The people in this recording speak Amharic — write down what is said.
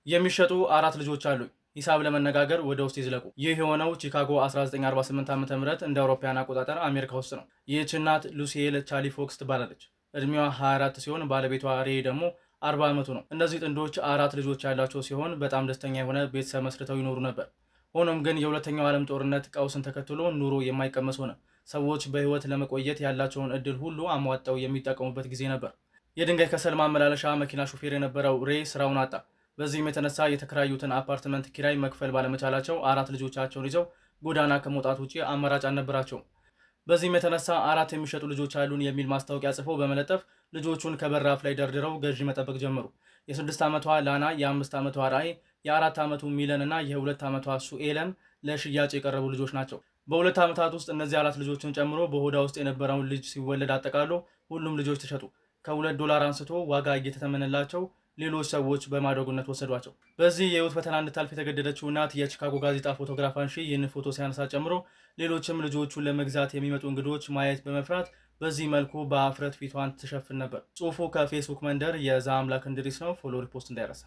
የሚሸጡ አራት ልጆች አሉኝ። ሂሳብ ለመነጋገር ወደ ውስጥ ይዝለቁ። ይህ የሆነው ቺካጎ 1948 ዓ.ም እንደ አውሮፓውያን አቆጣጠር አሜሪካ ውስጥ ነው። ይህች እናት ሉሲኤል ቻሊ ፎክስ ትባላለች። እድሜዋ 24 ሲሆን ባለቤቷ ሬ ደግሞ 40 ዓመቱ ነው። እነዚህ ጥንዶች አራት ልጆች ያላቸው ሲሆን በጣም ደስተኛ የሆነ ቤተሰብ መስርተው ይኖሩ ነበር። ሆኖም ግን የሁለተኛው ዓለም ጦርነት ቀውስን ተከትሎ ኑሮ የማይቀመስ ሆነ። ሰዎች በህይወት ለመቆየት ያላቸውን እድል ሁሉ አሟጠው የሚጠቀሙበት ጊዜ ነበር። የድንጋይ ከሰል ማመላለሻ መኪና ሹፌር የነበረው ሬ ስራውን አጣ። በዚህም የተነሳ የተከራዩትን አፓርትመንት ኪራይ መክፈል ባለመቻላቸው አራት ልጆቻቸውን ይዘው ጎዳና ከመውጣት ውጪ አማራጭ አልነበራቸውም። በዚህም የተነሳ አራት የሚሸጡ ልጆች አሉን የሚል ማስታወቂያ ጽፈው በመለጠፍ ልጆቹን ከበራፍ ላይ ደርድረው ገዢ መጠበቅ ጀመሩ። የ6 ዓመቷ ላና፣ የ5 ዓመቷ ራእይ፣ የ4 ዓመቱ ሚለን እና የ2 ዓመቷ ሱኤለን ለሽያጭ የቀረቡ ልጆች ናቸው። በሁለት ዓመታት ውስጥ እነዚህ አራት ልጆችን ጨምሮ በሆዷ ውስጥ የነበረውን ልጅ ሲወለድ አጠቃሎ ሁሉም ልጆች ተሸጡ። $2 አንስቶ ዋጋ እየተተመነላቸው ሌሎች ሰዎች በማደጉነት ወሰዷቸው። በዚህ የህይወት ፈተና እንድታልፍ የተገደደችው እናት የቺካጎ ጋዜጣ ፎቶግራፍ አንሺ ይህንን ፎቶ ሲያነሳ ጨምሮ ሌሎችም ልጆቹን ለመግዛት የሚመጡ እንግዶች ማየት በመፍራት በዚህ መልኩ በአፍረት ፊቷን ትሸፍን ነበር። ጽሁፉ ከፌስቡክ መንደር የዛ አምላክ እንድሪስ ነው። ፎሎ ሪፖስት እንዳይረሳ።